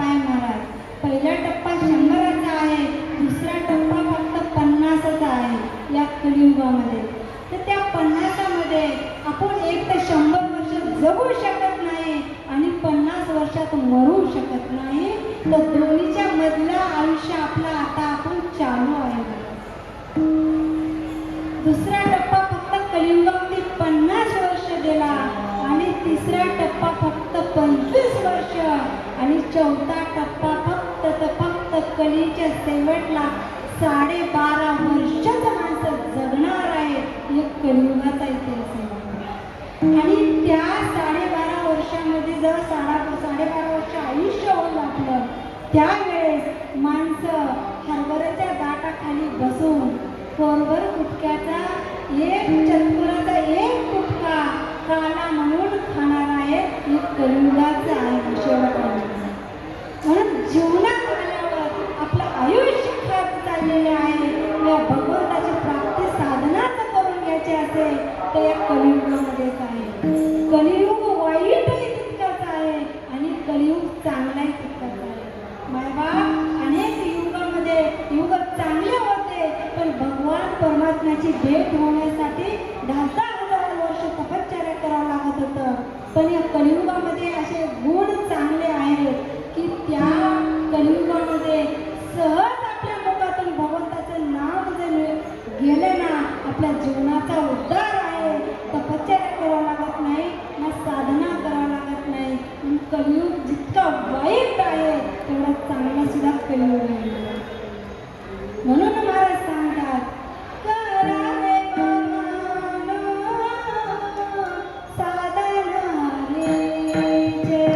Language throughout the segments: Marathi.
आहे महाराज. पहिला टप्पा 100चा आहे, दुसरा टप्पा फक्त 50चा आहे या कलियुगामध्ये. तर त्या 50मध्ये आपण एक तर 100 वर्ष जगू शकत नाही आणि 50 वर्षात मरू शकत नाही. तर दोन्हीच्या मधलं आयुष्य आपलं आता आपण चालू आहे. दुसरा टप्पा फक्त कलियुगामध्ये 50 वर्ष गेला आणि तिसरा टप्पा फक्त 25 वर्ष आणि चौथा टप्पा फक्त कलीच्या शेवटला 12.5 वर्षाचं माणसं जगणार आहे. एक कलियुगाचा इतिहास आहे. आणि त्या 12.5 वर्षामध्ये जर 12.5 वर्ष आयुष्य होईल आपलं, त्यावेळेस माणसं हरभऱ्याच्या दाटाखाली बसून कोरभर गुटख्याचा एक चतुराचा एक गुटखा काला म्हणून खाणार आहे. एक कलियुगाचा आहे शेवट. म्हणून जीवनात आल्यावर आपलं आयुष्य खात चाललेले आहे. या भगवंताची प्राप्ती साधनाच करून घ्यायची असेल तर या कलियुगामध्येच आहे. कलियुग वाईटही तितकाच आहे आणि कलियुग चांगलाही तितकाच आहे. मायबाप अनेक युगामध्ये युग चांगले होते, पण भगवान परमात्म्याची भेट होण्यासाठी 10,000 वर्ष तपश्चर्या करावं लागत होतं. पण या कलियुगामध्ये असे गुण चांगले आहेत की त्या कलियुगामध्ये सहज आपल्या मुखातून भगवंताचं नाव जर गेलं ना, आपल्या जीवनाचा उद्धार आहे. तपश्चर्या करावं लागत नाही ना, साधना करावं लागत नाही. कलियुग जितका वाईट आहे तेवढा चांगला सुद्धा कलियुग आहे. म्हणून महाराज सांगतात, करा रे मानो साधना रे जय.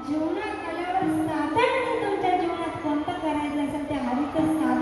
जीवनात आल्यावर साधन तुमच्या जीवनात कोणतं करायचं असेल त्या हरीचं साधन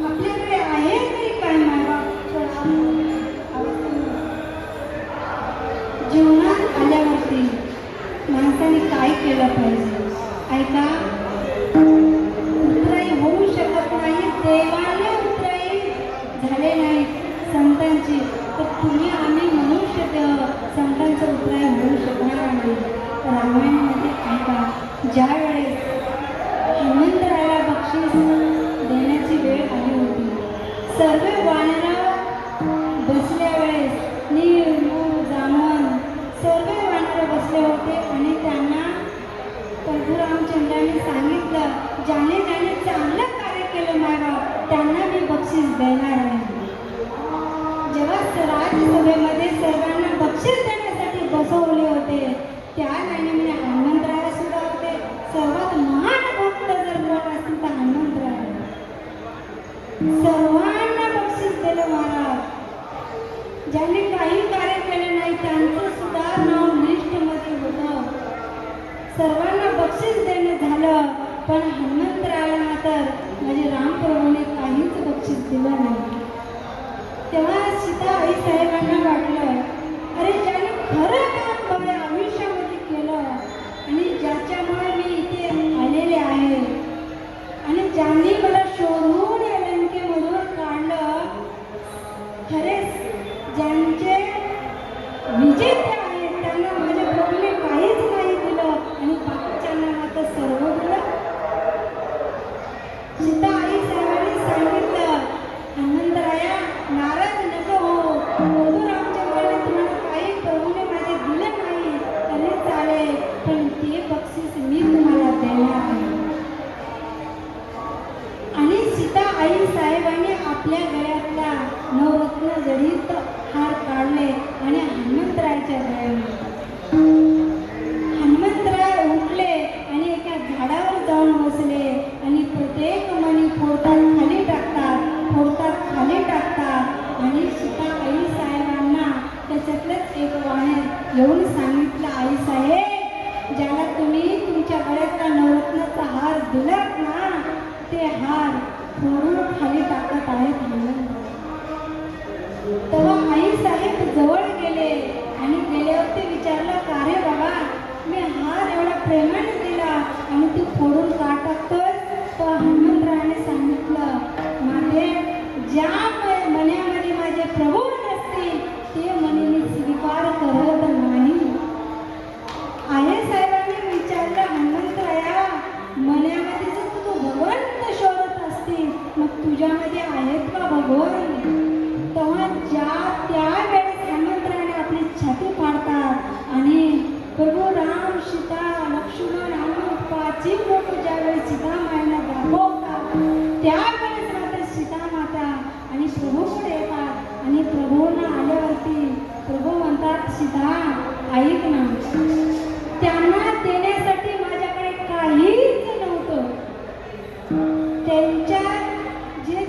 आपल्याकडे आहे तरी काय जीवनात आल्यावरती माणसाने काय केलं पाहिजे? ऐका, उतराई होऊ शकत नाही, देवाने उतराई झाले नाही संतांची, तर तुम्ही आम्ही मनुष्य संतांचं उतराई होऊ शकणार नाही. रामायणामध्ये ऐका, ज्या वेळेस हनुमंतरायाला बक्षीस देण्याची वेळ आली होती, सर्व वानर बसल्या वेळेस जाणून सर्व वानर बसले होते आणि त्यांना प्रभू रामचंद्रांनी सांगितलं, ज्याने त्याने चांगलं कार्य केलं महाराज त्यांना मी बक्षीस देणार आहे. जेव्हा राजसभेमध्ये सर्वांना बक्षीस देण्यासाठी बसवले होते, त्या टाइमला हनुमंतराय सुद्धा होते. सर्वात महान भक्त जर कोण असतील तर हनुमंतराय. सर्वांना बक्षीस दिलं महाराज. ज्यांनी काही कार्य केले नाही त्यांचं सुद्धा नाव लिस्टमध्ये होतं. सर्वांना बक्षीस देणं झालं, पण हनुमंतरायाला मात्र म्हणजे रामप्रभूने काहीच बक्षीस दिलं नाही. तेव्हा सीता आई साहेबांना वाटलं, अरे ज्याने खरं काम माझ्या आयुष्यामध्ये केलं आणि ज्याच्यामुळे मी इथे आलेले आहे आणि ज्यांनी मला शोधून या लंकेमधून काढलं, खरेच ज्यांचे विजेते आहेत त्यांना माझ्या प्रभूने काहीच नाही दिलं आणि बाकीच्यांना मात्र सर्व दिलं. सीता आई साहेबांनी सांगितलं, हनुमंतराया नाराज नको हो, प्रभू रामचंद्राने तुम्हाला काही प्रभूने माझे दिलं नाही तरी चालेल, पण ते बक्षीस मी तुम्हाला देणार आहे. आणि सीता आई साहेबांनी आपल्या गळ्यातला नवरत्न जडित हार काढले आणि हनुमंतरायाच्या गळ्यात. हनुमंतराय उठले आणि एका झाडावर जाऊन बसले आणि प्रत्येक मणी फोडतात खाली टाकतात आणि सीता आई साहेबांना त्याच्यातलंच एक वाणर येऊन सांगितलं, आई साहेब, ज्याला तुम्ही तुमच्या गळ्यातला नवरत्नाचा हार दिलात ना, ते हार फोडून खाली टाकत आहेत म्हणून. तेव्हा आई साहेब जवळ गेले आणि गेल्यावर ते विचारलं, का रे बाबा, मी हार एवढा प्रेमाने दिला आणि तू फोडून का टाकतोय? तर हनुमंतरायाने सांगितलं, माझे ज्या मनामध्ये माझे प्रभू नसतील ते मनी मी स्वीकार करत नाही. आई साहेबांनी विचारलं, हनुमंतराया आहेत का भगवान? तेव्हा त्यावेळेस हनुमंतराने आपली छाती फाडतात आणि प्रभू राम, सीता, लक्ष्मण, हनुमान पाचही लोक ज्यावेळेस सीता मायला दाखवतात त्यावेळेस मात्र सीता माता आणि प्रभूकडे येतात आणि प्रभूंना आल्यावरती प्रभू म्हणतात, सीता ऐक ना, त्यांना देण्यासाठी माझ्याकडे काहीच नव्हतं.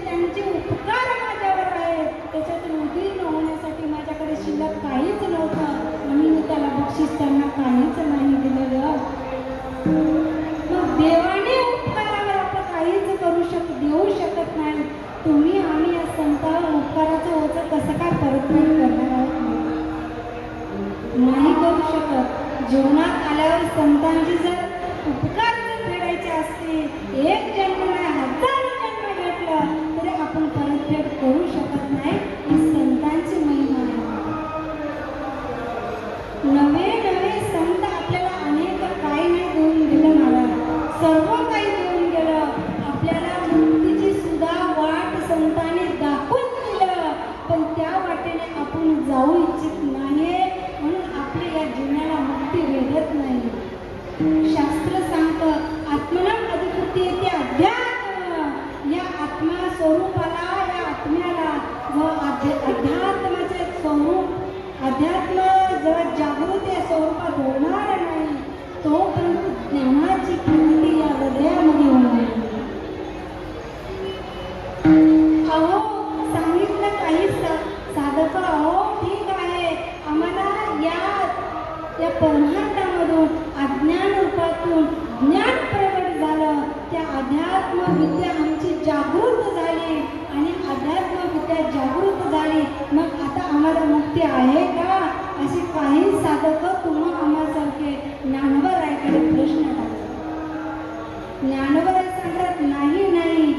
त्यांचे उपकार माझ्यावर आहेत त्याच्यातून उत्तीर्ण होण्यासाठी माझ्याकडे शिल्लक काहीच नव्हतं म्हणून मी त्याला बक्षीस त्यांना काहीच नाही दिलेलं. मग देवाने उपकारावर आपण काहीच देऊ शकत नाही. तुम्ही आम्ही या संतांवर उपकाराचं ओझं कसं काय परतफेड करणार आहोत? नाही करू शकत. जीवनात आल्यावर संतांची जर उपकार जर फेडायचे असते, एक जन्म नाही हजारो जन्म घेतलं तरी आपण परतफेड करू शकत नाही. ही संतांची महिमा आहे. नवे नवे संत आपल्याला अनेक काही नाही देऊन गेलं महाराज, सर्व काही देऊन गेलं. आपल्याला मुक्तीची सुद्धा वाट संतांनी दाखवून दिलं, पण त्या वाटेने आपण जाऊ इच्छित नाही म्हणून आपल्या या जीवनाला मुक्ती भेटत नाही. शास्त्र सांगतं आत्मनाम अधिकृती येते अध्यात्म. या आत्मा स्वरूपाला, या आत्म्याला जो अध्यात्माचे स्वरूप, अध्यात्म जेव्हा जागृती या स्वरूपात होणार नाही तोपर्यंत ज्ञानाची प्रगती या हृदयामध्ये होणार नाही. अहो सांगितलं काही साधक, अहो ठीक आहे, आम्हाला या परमार्थामधून अज्ञान रूपातून ज्ञान प्रगट झालं, त्या अध्यात्म विद्या आमची जागृत झाली आणि अध्यात्म विद्या जागृत झाली, मग आता आम्हाला मुक्ती आहे का? असे काही साधक तुम्हा आम्हासारखे ज्ञानोबारायाकडे प्रश्न टाकतात. ज्ञानोबाराय सांगतात नाही,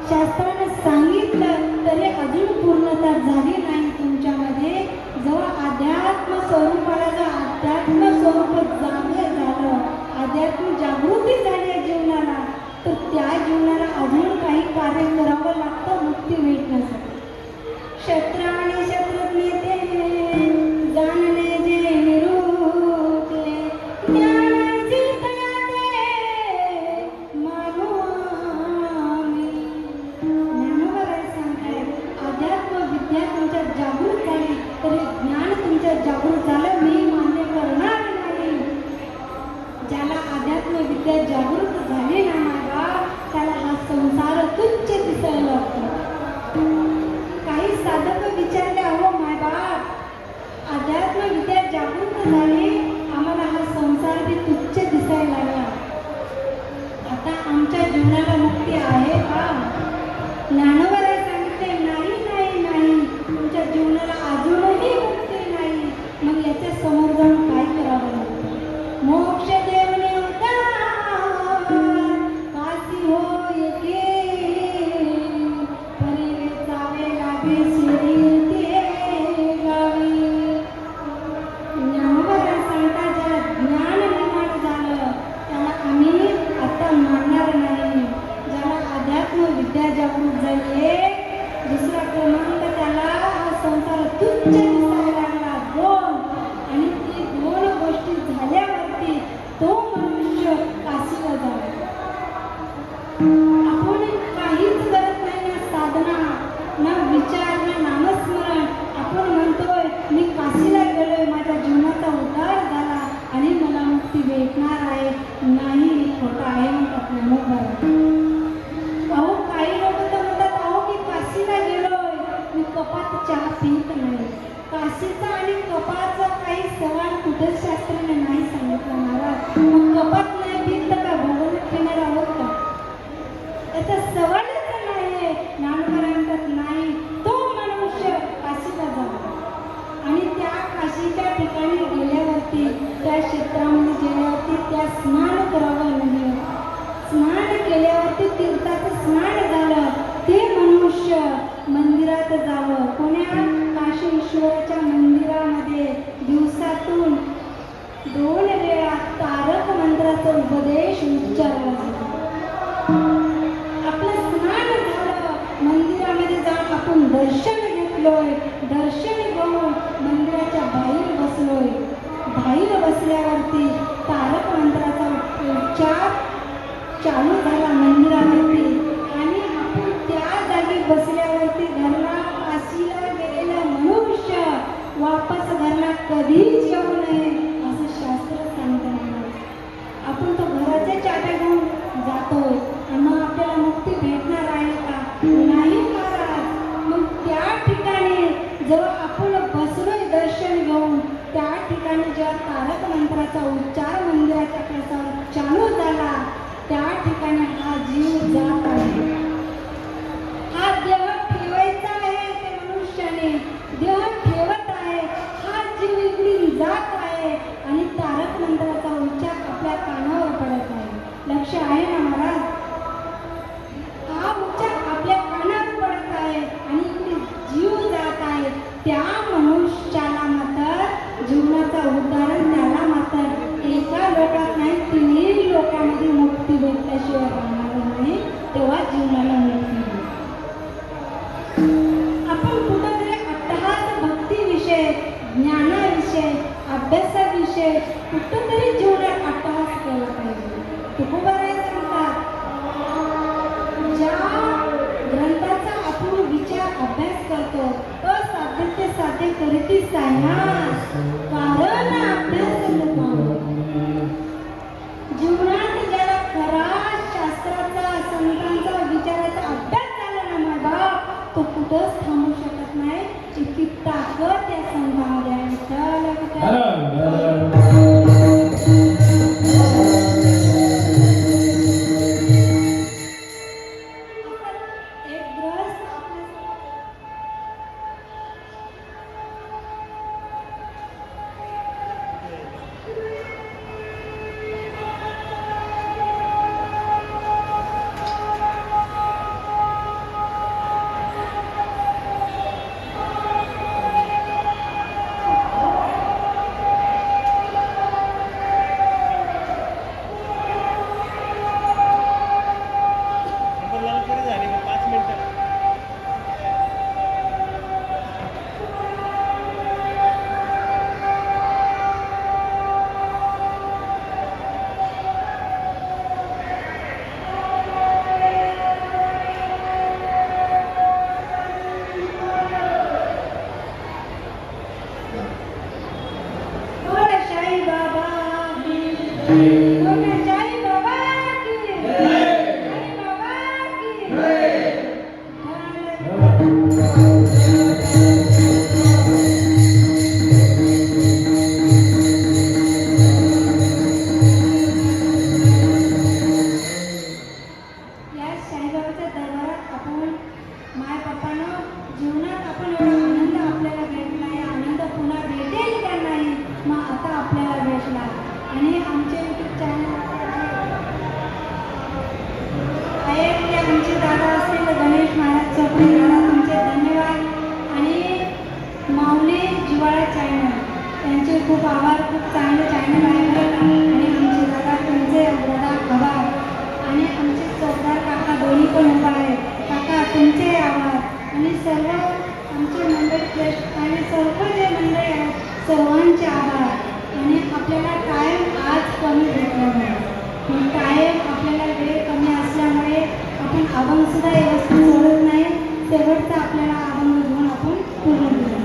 शास्त्राने सांगितलं तरी अजून पूर्णता झाली नाही तुमच्यामध्ये. जेव्हा अध्यात्म स्वरूपाला जर अध्यात्म स्वरूप जागे झालं, अध्यात्म जागृती झाली आहे जीवनाला, तर त्या जीवनाला अजून काही कार्य करावं लागतं मुक्ती भेटण्यासाठी. शस्त्राने शस्त्रज्ञ ते जाणले जे निरूपले, ज्ञानाची तया ते मागू आम्ही. ज्ञानोबाराय सांगतायत अध्यात्म विद्या तुमच्यात जागृत झाली तरी ज्ञान तुमच्यात जागृत झालं मी मान्य करणार नाही. ज्याला अध्यात्म विद्या जागृत झाली ना माझा, त्याला हा संसार तुच्छ दिसायला लागतो. काही साधक विचारले, अहो मायबाप, अध्यात्म विद्या जागृत झाली, आम्हाला हा संसार बी तुच्छ दिसायला लागला, आता आमच्या जीवनाला मुक्ती आहे का? ज्ञानोबाराय सांगितले नाही, तुमच्या जीवनाला अजूनही मुक्ती नाही. मग याच्या समोर जाऊन काय करावं लागतं? मोक्ष देवने उद्धार काशी हो येते, परी जावे लागे शिरी ते गावी. ज्ञानोबाराय सांगतात ज्याला ज्ञान निर्माण झालं त्याला आम्ही आता मानणार नाही. ज्याला अध्यात्म विद्या जागृत झाली, दुसरा क्रमांक त्याला हा संसार तुच्छ दिसायला लागला. आणि ती दोन गोष्टी झाल्यावरती तो मनुष्य काशीला जातो. आपण काहीच करत नाही ना साधना, ना विचार, ना नामस्मरण. आपण म्हणतोय मी काशीला गेलोय, माझ्या जीवनाचा उद्धार झाला आणि मला मुक्ती भेटणार आहे. नाही, खोटं आहे म्हणतात ज्ञानोबाराय. अहो काही लोक तर म्हणतात, अहो मी काशीला गेलोय, मी कपात चहा पीत नाही. काशीचा आणि कपाचा काही सवाल कुठेच शास्त्राने नाही सांगितलं महाराज. मग कपात नाही पीत तर का भगवत पिणार आहोत का? याचा सवालच नाही. ज्ञानोबाराय म्हणतात नाही, तो मनुष्य काशीला जावा आणि त्या काशीच्या ठिकाणी गेल्यावरती, त्या क्षेत्रामध्ये गेल्यावरती त्या स्नान करावं नाही. स्नान केल्यावरती तीर्थाचं स्नान झालं, ते मनुष्य मंदिरात जावं. पुण्या काशी ईश्वराच्या मंदिरामध्ये दिवसातून 2 वेळा तारक मंत्राचं उच्चार चालू झाला मंदिरावरती आणि आपण त्या जागी बसल्यावरती घरला काशीला गेलेला मनुष्य वापस घरला कधीच येऊ नये असं शास्त्र सांगतं. आपण तो घराच्या चाब्या घेऊन जातोय आणि मग आपल्याला मुक्ती भेटणार आहे का? नाही महाराज. मग त्या ठिकाणी जेव्हा आपण बसलोय दर्शन घेऊन त्या ठिकाणी जेव्हा तारक मंत्राचा उच्चार मंदिराच्या प्रसार चालू झाला त्या ठिकाणी हा जीव जात आहे. हा देह ठेवायचा आहे ते मनुष्याने देह ठेवत आहे. हा जीव इकडून जात आहे आणि तारक मंत्राचा उच्चार आपल्या कानावर पडत आहे. लक्ष आहे ना महाराज? हा उच्चार आपल्या कानावर पडत आहे आणि इकडे जीव जात आहे. त्या मनुष्याला मात्र जीवनाचा उद्धारण त्याला मात्र एका लोकात नाही तिन्ही लोकांमध्ये मुक्ती भेटल्याशिवाय राहणार नाही. तेव्हा जीवनाला मुक्ती मिळेल. आपण कुठेतरी अट्टहास भक्तीविषय ज्ञानाविषय अभ्यासाविषय कुठेतरी जीवनात अट्टहास केला पाहिजे. तुकोबाराय सांगतात ज्या ग्रंथाचा आपण विचार अभ्यास करतो असाध्य ते साध्य करीती सायनास कारण अभ्यास नको. जीवनात ज्याला खरा शास्त्राचा संतांचा विचाराचा अभ्यास झाला ना माझा बाप तो कुठंच थांबू शकत नाही. इतकी ताकद त्या संतांमध्ये आहे. खूप आभार. खूप चांगले चॅनल आहे बरं का. आणि आमचे दादा तुमचे दादा आभार आणि आमचे चौदार काका दोन्ही पण उभा आहे. काका तुमचे आभार आणि सर्व आमचे मंडळी श्रेष्ठ आणि सर्व जे मंडळी आहेत सर्वांचे आभार. आणि आपल्याला कायम आज कमी भेटल्यामुळे कायम आपल्याला वेळ कमी असल्यामुळे आपण अभंगसुद्धा व्यवस्थित सोडत नाही. शेवटचा आपल्याला अभंग घेऊन आपण पूर्ण केलं.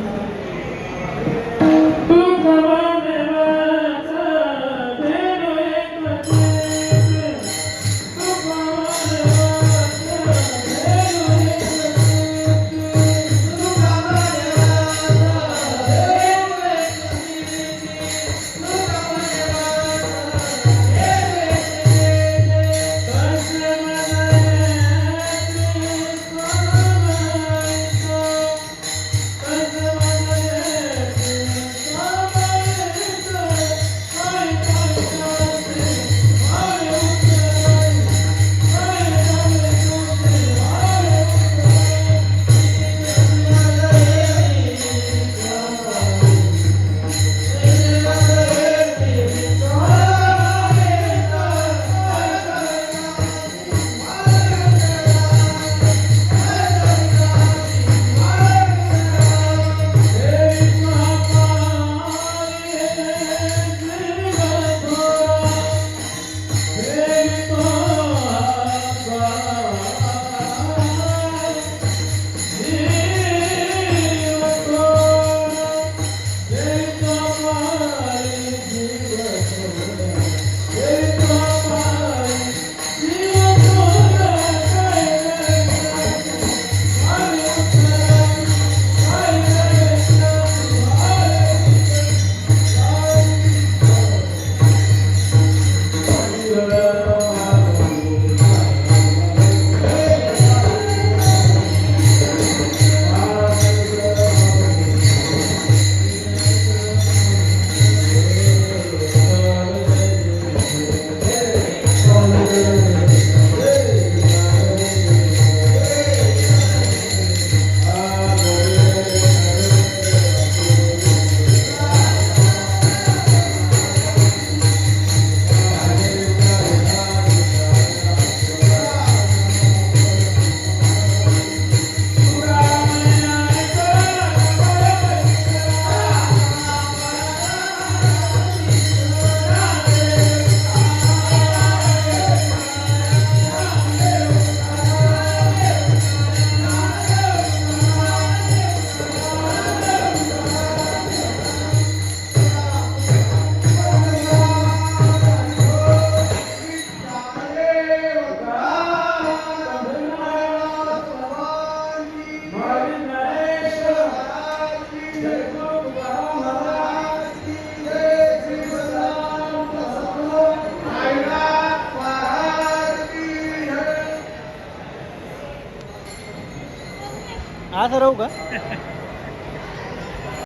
असं राहू का